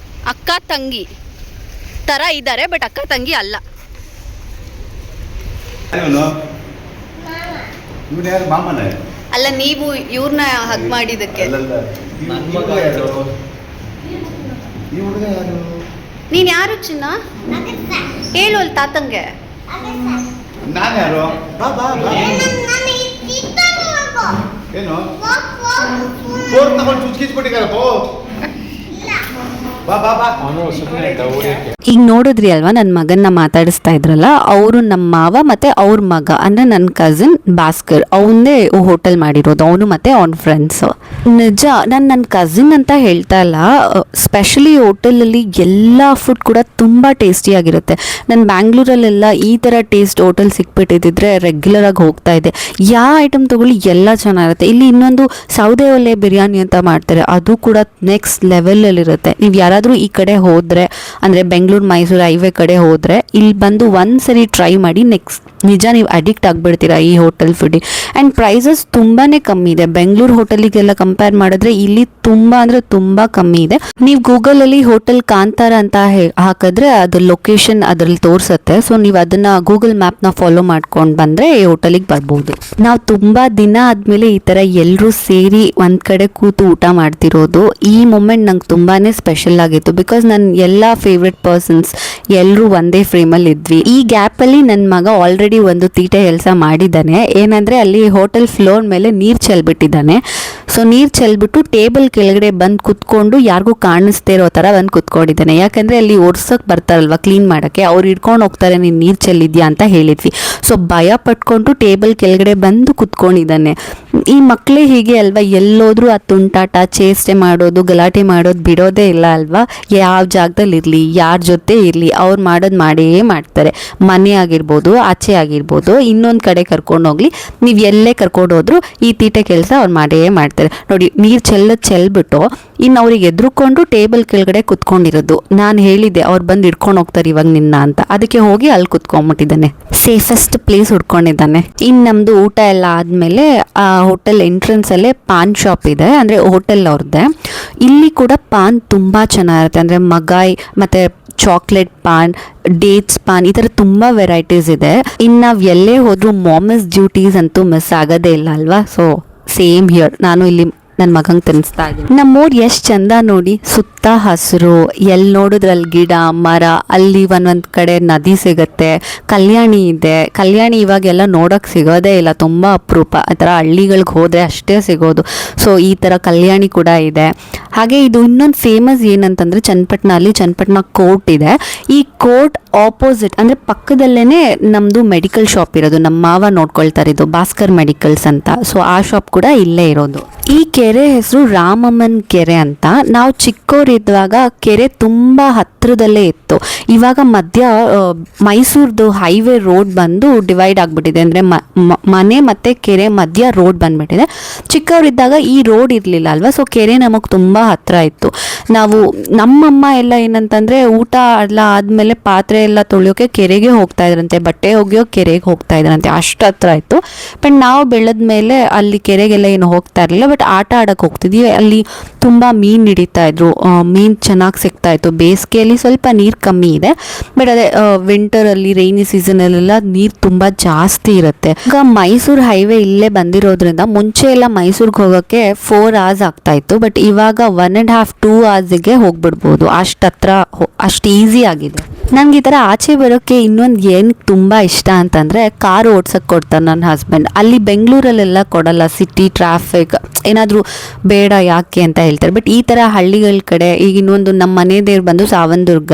ಅಕ್ಕ ತಂಗಿ ಥರ ಇದ್ದಾರೆ, ಬಟ್ ಅಕ್ಕ ತಂಗಿ ಅಲ್ಲ. ಅಲ್ಲ, ನೀವು ಇವ್ರನ್ನ ಹಗ್ ಮಾಡಿದ್ದಕ್ಕೆ ನೀನು ಯಾರು ಚಿನ್ನ? ಹೇಳು ಅಲ್ಲಿ ತಾತಂಗೆ. ಈಗ ನೋಡಿದ್ರಿ ಅಲ್ವಾ, ನನ್ನ ಮಗನ್ನ ಮಾತಾಡಿಸ್ತಾ ಇದ್ರಲ್ಲ, ಅವರು ನಮ್ಮ ಮಾವ ಮತ್ತು ಅವ್ರ ಮಗ ಅಂದರೆ ನನ್ನ ಕಸಿನ್ ಭಾಸ್ಕರ್, ಅವನದೇ ಹೋಟೆಲ್ ಮಾಡಿರೋದು, ಅವನು ಮತ್ತು ಅವನ ಫ್ರೆಂಡ್ಸ್. ನಿಜ, ನನ್ನ ಕಸಿನ್ ಅಂತ ಹೇಳ್ತಾ ಇಲ್ಲ, ಸ್ಪೆಷಲಿ ಹೋಟೆಲಲ್ಲಿ ಎಲ್ಲ ಫುಡ್ ಕೂಡ ತುಂಬ ಟೇಸ್ಟಿಯಾಗಿರುತ್ತೆ. ನಾನು ಬ್ಯಾಂಗ್ಳೂರಲ್ಲೆಲ್ಲ ಈ ಥರ ಟೇಸ್ಟ್ ಹೋಟೆಲ್ ಸಿಕ್ಬಿಟ್ಟಿದ್ರೆ ರೆಗ್ಯುಲರಾಗಿ ಹೋಗ್ತಾ ಇದ್ದೆ. ಯಾವ ಐಟಮ್ ತೊಗೊಳ್ಳಿ ಎಲ್ಲ ಚೆನ್ನಾಗಿರುತ್ತೆ. ಇಲ್ಲಿ ಇನ್ನೊಂದು ಸೌದೆ ಒಲೆ ಬಿರಿಯಾನಿ ಅಂತ ಮಾಡ್ತಾರೆ, ಅದು ಕೂಡ ನೆಕ್ಸ್ಟ್ ಲೆವೆಲಲ್ಲಿರುತ್ತೆ. ನೀವು ಯಾರಾದರೂ ಈ ಕಡೆ ಹೋದರೆ ಅಂದರೆ ಬೆಂಗಳೂರು ಮೈಸೂರು ಹೈವೇ ಕಡೆ ಹೋದರೆ ಇಲ್ಲಿ ಬಂದು ಒಂದ್ಸರಿ ಟ್ರೈ ಮಾಡಿ. ನೆಕ್ಸ್ಟ್ ನಿಜ ನೀವು ಅಡಿಕ್ಟ್ ಆಗಿಬಿಡ್ತೀರಾ ಈ ಹೋಟೆಲ್ ಫುಡ್ಡಿಗೆ. ಆ್ಯಂಡ್ ಪ್ರೈಸಸ್ ತುಂಬಾ ಕಮ್ಮಿ ಇದೆ. ಬೆಂಗಳೂರು ಹೋಟೆಲಿಗೆಲ್ಲ ಕಂಪೇರ್ ಮಾಡಿದ್ರೆ ಇಲ್ಲಿ ತುಂಬ ಅಂದರೆ ತುಂಬ ಕಮ್ಮಿ ಇದೆ. ನೀವು ಗೂಗಲಲ್ಲಿ ಹೋಟೆಲ್ ಕಾಂತಾರ ಅಂತ ಹಾಕಿದ್ರೆ ಅದು ಲೊಕೇಶನ್ ಅದರಲ್ಲಿ ತೋರಿಸುತ್ತೆ. ಸೊ ನೀವು ಅದನ್ನು ಗೂಗಲ್ ಮ್ಯಾಪ್ನ ಫಾಲೋ ಮಾಡ್ಕೊಂಡು ಬಂದರೆ ಈ ಹೋಟೆಲಿಗೆ ಬರ್ಬೋದು. ನಾವು ತುಂಬ ದಿನ ಆದಮೇಲೆ ಈ ಥರ ಎಲ್ಲರೂ ಸೇರಿ ಒಂದು ಕಡೆ ಕೂತು ಊಟ ಮಾಡ್ತಿರೋದು, ಈ ಮೂಮೆಂಟ್ ನಂಗೆ ತುಂಬಾ ಸ್ಪೆಷಲ್ ಆಗಿತ್ತು. ಬಿಕಾಸ್ ನನ್ನ ಎಲ್ಲ ಫೇವ್ರೆಟ್ ಪರ್ಸನ್ಸ್ ಎಲ್ಲರೂ ಒಂದೇ ಫ್ರೇಮಲ್ಲಿ ಇದ್ವಿ. ಈ ಗ್ಯಾಪಲ್ಲಿ ನನ್ನ ಮಗ ಆಲ್ರೆಡಿ ಒಂದು ತೀಟೆ ಕೆಲಸ ಮಾಡಿದ್ದಾನೆ. ಏನಂದರೆ ಅಲ್ಲಿ ಹೋಟೆಲ್ ಫ್ಲೋರ್ ಮೇಲೆ ನೀರು ಚೆಲ್ಬಿಟ್ಟಿದ್ದಾನೆ. ಸೊ ನೀರು ಚೆಲ್ಬಿಟ್ಟು ಟೇಬಲ್ ಕೆಳಗಡೆ ಬಂದು ಕುತ್ಕೊಂಡು ಯಾರಿಗೂ ಕಾಣಿಸ್ದೇ ಇರೋ ಥರ ಬಂದು ಕುತ್ಕೊಂಡಿದ್ದಾನೆ. ಯಾಕಂದರೆ ಅಲ್ಲಿ ಓಡ್ಸೋಕೆ ಬರ್ತಾರಲ್ವ ಕ್ಲೀನ್ ಮಾಡೋಕ್ಕೆ, ಅವ್ರು ಹಿಡ್ಕೊಂಡು ಹೋಗ್ತಾರೆ ನೀನು ನೀರು ಚೆಲ್ಲಿದ್ಯಾ ಅಂತ ಹೇಳಿದ್ವಿ. ಸೊ ಭಯ ಪಟ್ಕೊಂಡು ಟೇಬಲ್ ಕೆಳಗಡೆ ಬಂದು ಕುತ್ಕೊಂಡಿದ್ದಾನೆ. ಈ ಮಕ್ಕಳೇ ಹೀಗೆ ಅಲ್ವಾ, ಎಲ್ಲೋದ್ರೂ ಆ ತುಂಟಾಟ ಚೇಷ್ಟೆ ಮಾಡೋದು ಗಲಾಟೆ ಮಾಡೋದು ಬಿಡೋದೇ ಇಲ್ಲ ಅಲ್ವಾ. ಯಾವ ಜಾಗದಲ್ಲಿ ಇರಲಿ ಯಾರ ಜೊತೆ ಇರಲಿ ಅವ್ರು ಮಾಡೋದು ಮಾಡೇ ಮಾಡ್ತಾರೆ. ಮನೆ ಆಗಿರ್ಬೋದು ಆಚೆ ಆಗಿರ್ಬೋದು ಇನ್ನೊಂದು ಕಡೆ ಕರ್ಕೊಂಡು ಹೋಗ್ಲಿ, ನೀವು ಎಲ್ಲೇ ಕರ್ಕೊಂಡು ಹೋದ್ರು ಈ ತೀಟೆ ಕೆಲಸ ಅವ್ರು ಮಾಡೇ ಮಾಡ್ತಾರೆ. ನೋಡಿ ನೀರು ಚೆಲ್ಬಿಟ್ಟು ಇನ್ನು ಅವ್ರಿಗೆ ಎದ್ರುಕೊಂಡು ಟೇಬಲ್ ಕೆಳಗಡೆ ಕುತ್ಕೊಂಡಿರೋದು. ನಾನು ಹೇಳಿದ್ದೆ ಅವ್ರು ಬಂದು ಹಿಡ್ಕೊಂಡು ಹೋಗ್ತಾರೆ ಇವಾಗ ನಿನ್ನ ಅಂತ, ಅದಕ್ಕೆ ಹೋಗಿ ಅಲ್ಲಿ ಕುತ್ಕೊಂಡ್ಬಿಟ್ಟಿದ್ದಾನೆ. Safest place ಹುಡ್ಕೊಂಡಿದ್ದಾನೆ. ಇನ್ನು ನಮ್ಮದು ಊಟ ಎಲ್ಲ ಆದಮೇಲೆ ಆ ಹೋಟೆಲ್ ಎಂಟ್ರೆನ್ಸಲ್ಲೇ ಪಾನ್ ಶಾಪ್ ಇದೆ, ಅಂದರೆ ಹೋಟೆಲ್ ಅವ್ರದ್ದೇ. ಇಲ್ಲಿ ಕೂಡ ಪಾನ್ ತುಂಬ ಚೆನ್ನಾಗಿರುತ್ತೆ. ಅಂದರೆ ಮಗಾಯ್ ಮತ್ತು ಚಾಕ್ಲೇಟ್ ಪಾನ್, ಡೇಟ್ಸ್ ಪಾನ್, ಈ ಥರ ತುಂಬ ವೆರೈಟೀಸ್ ಇದೆ. ಇನ್ನು ನಾವು ಎಲ್ಲೇ ಹೋದರೂ ಮಾಮಸ್ ಡ್ಯೂಟೀಸ್ ಅಂತೂ ಮಿಸ್ ಆಗೋದೇ ಇಲ್ಲ ಅಲ್ವಾ. ಸೊ ಸೇಮ್ ಹಿಯರ್, ನಾನು ಇಲ್ಲಿ ನನ್ನ ಮಗಂಗೆ ತಿನ್ನಿಸ್ತಾ ಇದ್ದೀನಿ. ನಮ್ಮೂರು ಎಷ್ಟು ಚಂದ ನೋಡಿ, ಸುತ್ತ ಹಸಿರು, ಎಲ್ಲಿ ನೋಡಿದ್ರಲ್ಲಿ ಗಿಡ ಮರ, ಅಲ್ಲಿ ಒಂದೊಂದು ಕಡೆ ನದಿ ಸಿಗುತ್ತೆ, ಕಲ್ಯಾಣಿ ಇದೆ. ಕಲ್ಯಾಣಿ ಇವಾಗೆಲ್ಲ ನೋಡೋಕ್ಕೆ ಸಿಗೋದೇ ಇಲ್ಲ, ತುಂಬ ಅಪರೂಪ. ಆ ಥರ ಹಳ್ಳಿಗಳಿಗೆ ಹೋದರೆ ಅಷ್ಟೇ ಸಿಗೋದು. ಸೊ ಈ ಥರ ಕಲ್ಯಾಣಿ ಕೂಡ ಇದೆ. ಹಾಗೆ ಇದು ಇನ್ನೊಂದು ಫೇಮಸ್ ಏನಂತಂದರೆ ಚನ್ನಪಟ್ಟಣ ಕೋರ್ಟ್ ಇದೆ. ಈ ಕೋರ್ಟ್ ಆಪೋಸಿಟ್ ಅಂದರೆ ಪಕ್ಕದಲ್ಲೇ ನಮ್ಮದು ಮೆಡಿಕಲ್ ಶಾಪ್ ಇರೋದು. ನಮ್ಮ ಮಾವ ನೋಡ್ಕೊಳ್ತಾರೆ, ಇದು ಭಾಸ್ಕರ್ ಮೆಡಿಕಲ್ಸ್ ಅಂತ. ಸೊ ಆ ಶಾಪ್ ಕೂಡ ಇಲ್ಲೇ ಇರೋದು. ಈ ಕೆರೆ ಹೆಸರು ರಾಮಮ್ಮನ ಕೆರೆ ಅಂತ. ನಾವು ಚಿಕ್ಕವರಿದ್ದಾಗ ಕೆರೆ ತುಂಬ ಹತ್ತಿರದಲ್ಲೇ ಇತ್ತು. ಇವಾಗ ಮಧ್ಯ ಮೈಸೂರ್ದು ಹೈವೇ ರೋಡ್ ಬಂದು ಡಿವೈಡ್ ಆಗಿಬಿಟ್ಟಿದೆ. ಅಂದರೆ ಮನೆ ಮತ್ತು ಕೆರೆ ಮಧ್ಯ ರೋಡ್ ಬಂದುಬಿಟ್ಟಿದೆ. ಚಿಕ್ಕವರಿದ್ದಾಗ ಈ ರೋಡ್ ಇರಲಿಲ್ಲ ಅಲ್ವಾ. ಸೊ ಕೆರೆ ನಮಗೆ ತುಂಬ ಹತ್ತಿರ ಇತ್ತು. ನಾವು ನಮ್ಮಮ್ಮ ಎಲ್ಲ ಏನಂತಂದರೆ ಊಟ ಎಲ್ಲ ಆದಮೇಲೆ ಪಾತ್ರೆ ಎಲ್ಲ ತೊಳೆಯೋಕೆ ಕೆರೆಗೆ ಹೋಗ್ತಾ ಇದ್ರಂತೆ, ಬಟ್ಟೆ ಒಗೆಯೋ ಕೆರೆಗೆ ಹೋಗ್ತಾ ಇದ್ರಂತೆ, ಅಷ್ಟು ಹತ್ರ ಇತ್ತು. ಬಟ್ ನಾವು ಬೆಳೆದ ಮೇಲೆ ಅಲ್ಲಿ ಕೆರೆಗೆಲ್ಲ ಏನು ಹೋಗ್ತಾ ಇರಲಿಲ್ಲ. ಬಟ್ ಆಟ ಆಡೋಕ್ಕೆ ಹೋಗ್ತಿದ್ವಿ. ಅಲ್ಲಿ ತುಂಬ ಮೀನು ಹಿಡಿತಾ ಇದ್ರು, ಮೀನು ಚೆನ್ನಾಗಿ ಸಿಗ್ತಾ ಇತ್ತು. ಬೇಸಿಗೆಯಲ್ಲಿ ಸ್ವಲ್ಪ ನೀರು ಕಮ್ಮಿ ಇದೆ, ಬಟ್ ಅದೇ ವಿಂಟರಲ್ಲಿ ರೈನಿ ಸೀಸನಲ್ಲೆಲ್ಲ ನೀರು ತುಂಬ ಜಾಸ್ತಿ ಇರುತ್ತೆ. ಈಗ ಮೈಸೂರು ಹೈವೇ ಇಲ್ಲೇ ಬಂದಿರೋದ್ರಿಂದ ಮುಂಚೆ ಎಲ್ಲ ಮೈಸೂರಿಗೆ ಹೋಗೋಕ್ಕೆ 4 hours ಆಗ್ತಾ ಇತ್ತು. ಬಟ್ ಇವಾಗ 1.5-2 hours ಹೋಗ್ಬಿಡ್ಬೋದು. ಅಷ್ಟು ಹತ್ರ, ಅಷ್ಟು ಈಸಿ ಆಗಿದೆ. ನನಗೆ ಈ ಥರ ಆಚೆ ಬರೋಕ್ಕೆ ಇನ್ನೊಂದು ಏನು ತುಂಬ ಇಷ್ಟ ಅಂತಂದರೆ ಕಾರು ಓಡ್ಸೋಕ್ಕೆ ಕೊಡ್ತಾರೆ ನನ್ನ ಹಸ್ಬೆಂಡ್. ಅಲ್ಲಿ ಬೆಂಗಳೂರಲ್ಲೆಲ್ಲ ಕೊಡಲ್ಲ, ಸಿಟಿ ಟ್ರಾಫಿಕ್ ಏನಾದರೂ ಬೇಡ ಯಾಕೆ ಅಂತ ಹೇಳ್ತಾರೆ. ಬಟ್ ಈ ಥರ ಹಳ್ಳಿಗಳ ಕಡೆ ಈಗ ಇನ್ನೊಂದು ನಮ್ಮ ಮನೆ ದೇವ್ರು ಬಂದು ಸಾವನದುರ್ಗ.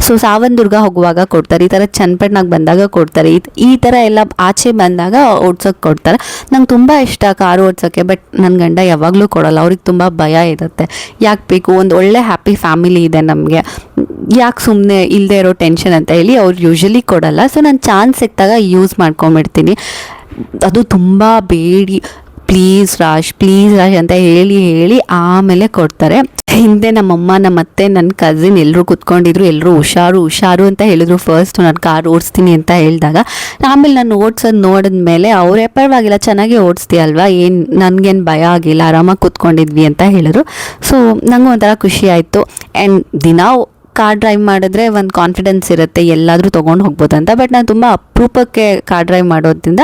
ಸೊ ಸಾವನದುರ್ಗ ಹೋಗುವಾಗ ಕೊಡ್ತಾರೆ, ಈ ಥರ ಚನ್ನಪಟ್ಟಣಕ್ಕೆ ಬಂದಾಗ ಕೊಡ್ತಾರೆ. ಈ ಥರ ಎಲ್ಲ ಆಚೆ ಬಂದಾಗ ಓಡ್ಸೋಕ್ಕೆ ಕೊಡ್ತಾರೆ. ನಂಗೆ ತುಂಬ ಇಷ್ಟ ಕಾರು ಓಡ್ಸೋಕ್ಕೆ. ಬಟ್ ನನ್ನ ಗಂಡ ಯಾವಾಗಲೂ ಕೊಡಲ್ಲ, ಅವ್ರಿಗೆ ತುಂಬ ಭಯ ಇರುತ್ತೆ. ಯಾಕೆ ಬೇಕು, ಒಂದು ಒಳ್ಳೆ ಹ್ಯಾಪಿ ಫ್ಯಾಮಿಲಿ ಇದೆ ನಮಗೆ, ಯಾಕೆ ಸುಮ್ಮನೆ ಇಲ್ಲದೆ ಇರೋ ಟೆನ್ಷನ್ ಅಂತ ಹೇಳಿ ಅವ್ರು ಯೂಶ್ವಲಿ ಕೊಡಲ್ಲ. ಸೊ ನಾನು ಚಾನ್ಸ್ ಸಿಕ್ಕಿದಾಗ ಯೂಸ್ ಮಾಡ್ಕೊಂಬಿಡ್ತೀನಿ. ಅದು ತುಂಬ ಬೇಡಿ ಪ್ಲೀಸ್ ರಾಶ್ ಅಂತ ಹೇಳಿ ಆಮೇಲೆ ಕೊಡ್ತಾರೆ. ಹಿಂದೆ ನಮ್ಮಮ್ಮ ನಮ್ಮ ಅತ್ತೆ ನನ್ನ ಕಸಿನ್ ಎಲ್ಲರೂ ಕುತ್ಕೊಂಡಿದ್ರು, ಎಲ್ಲರೂ ಹುಷಾರು ಅಂತ ಹೇಳಿದ್ರು. ಫಸ್ಟ್ ನಾನು ಕಾರ್ ಓಡಿಸ್ತೀನಿ ಅಂತ ಹೇಳಿದಾಗ, ಆಮೇಲೆ ನಾನು ಓಡಿಸೋದು ನೋಡಿದ್ಮೇಲೆ ಅವರೇ ಪರವಾಗಿಲ್ಲ ಚೆನ್ನಾಗಿ ಓಡಿಸ್ತೀಯಲ್ವಾ, ಏನು ನನಗೇನು ಭಯ ಆಗಿಲ್ಲ, ಆರಾಮಾಗಿ ಕೂತ್ಕೊಂಡಿದ್ವಿ ಅಂತ ಹೇಳಿದ್ರು. ಸೊ ನನಗೂ ಒಂಥರ ಖುಷಿ ಆಯಿತು. ಆ್ಯಂಡ್ ದಿನ ಕಾರ್ ಡ್ರೈವ್ ಮಾಡಿದ್ರೆ ಒಂದು ಕಾನ್ಫಿಡೆನ್ಸ್ ಇರುತ್ತೆ ಎಲ್ಲಾದರೂ ತೊಗೊಂಡು ಹೋಗ್ಬೋದು ಅಂತ. ಬಟ್ ನಾನು ತುಂಬ ಅಪರೂಪಕ್ಕೆ ಕಾರ್ ಡ್ರೈವ್ ಮಾಡೋದ್ರಿಂದ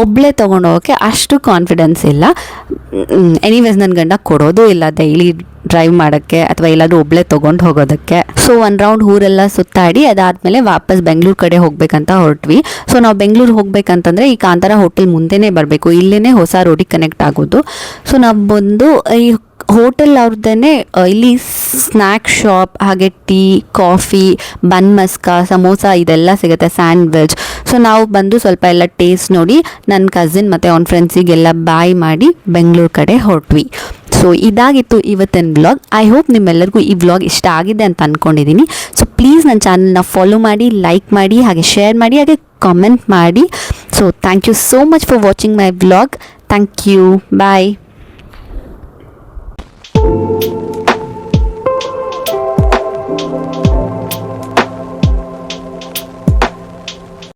ಒಬ್ಬಳೇ ತೊಗೊಂಡು ಹೋಗೋಕ್ಕೆ ಅಷ್ಟು ಕಾನ್ಫಿಡೆನ್ಸ್ ಇಲ್ಲ. ಎನಿವೇಸ್ ನನ್ನ ಗಂಡ ಕೊಡೋದು ಇಲ್ಲ ಡೈಲಿ ಡ್ರೈವ್ ಮಾಡೋಕ್ಕೆ ಅಥವಾ ಎಲ್ಲಾದರೂ ಒಬ್ಬಳೇ ತೊಗೊಂಡು ಹೋಗೋದಕ್ಕೆ. ಸೊ 1 round ಊರೆಲ್ಲ ಸುತ್ತಾಡಿ ಅದಾದಮೇಲೆ ವಾಪಸ್ ಬೆಂಗಳೂರು ಕಡೆ ಹೋಗ್ಬೇಕಂತ ಹೊರಟ್ವಿ. ಸೊ ನಾವು ಬೆಂಗಳೂರು ಹೋಗ್ಬೇಕಂತಂದರೆ ಈ ಕಾಂತಾರ ಹೋಟೆಲ್ ಮುಂದೆನೇ ಬರಬೇಕು, ಇಲ್ಲೇ ಹೊಸ ರೋಡಿಗೆ ಕನೆಕ್ಟ್ ಆಗೋದು. ಸೊ ನಾವು ಬಂದು ಈ ಹೋಟೆಲ್ ಅವ್ರದ್ದೇ ಇಲ್ಲಿ ಸ್ನ್ಯಾಕ್ ಶಾಪ್, ಹಾಗೆ ಟೀ, ಕಾಫಿ, ಬನ್ ಮಸ್ಕ, ಸಮೋಸ ಇದೆಲ್ಲ ಸಿಗುತ್ತೆ, ಸ್ಯಾಂಡ್ವಿಚ್. ಸೊ ನಾವು ಬಂದು ಸ್ವಲ್ಪ ಎಲ್ಲ ಟೇಸ್ಟ್ ನೋಡಿ ನನ್ನ ಕಸಿನ್ ಮತ್ತು ಅವ್ನ ಫ್ರೆಂಡ್ಸಿಗೆಲ್ಲ ಬಾಯ್ ಮಾಡಿ ಬೆಂಗಳೂರು ಕಡೆ ಹೊರಟ್ವಿ. ಸೊ ಇದಾಗಿತ್ತು ಇವತ್ತಿನ ವ್ಲಾಗ್. ಐ ಹೋಪ್ ನಿಮ್ಮೆಲ್ಲರಿಗೂ ಈ ವ್ಲಾಗ್ ಇಷ್ಟ ಆಗಿದೆ ಅಂತ ಅಂದ್ಕೊಂಡಿದ್ದೀನಿ. ಸೊ ಪ್ಲೀಸ್ ನನ್ನ ಚಾನಲ್ನ ಫಾಲೋ ಮಾಡಿ, ಲೈಕ್ ಮಾಡಿ, ಹಾಗೆ ಶೇರ್ ಮಾಡಿ, ಹಾಗೆ ಕಾಮೆಂಟ್ ಮಾಡಿ. So thank you so much for watching my vlog. Thank you, bye.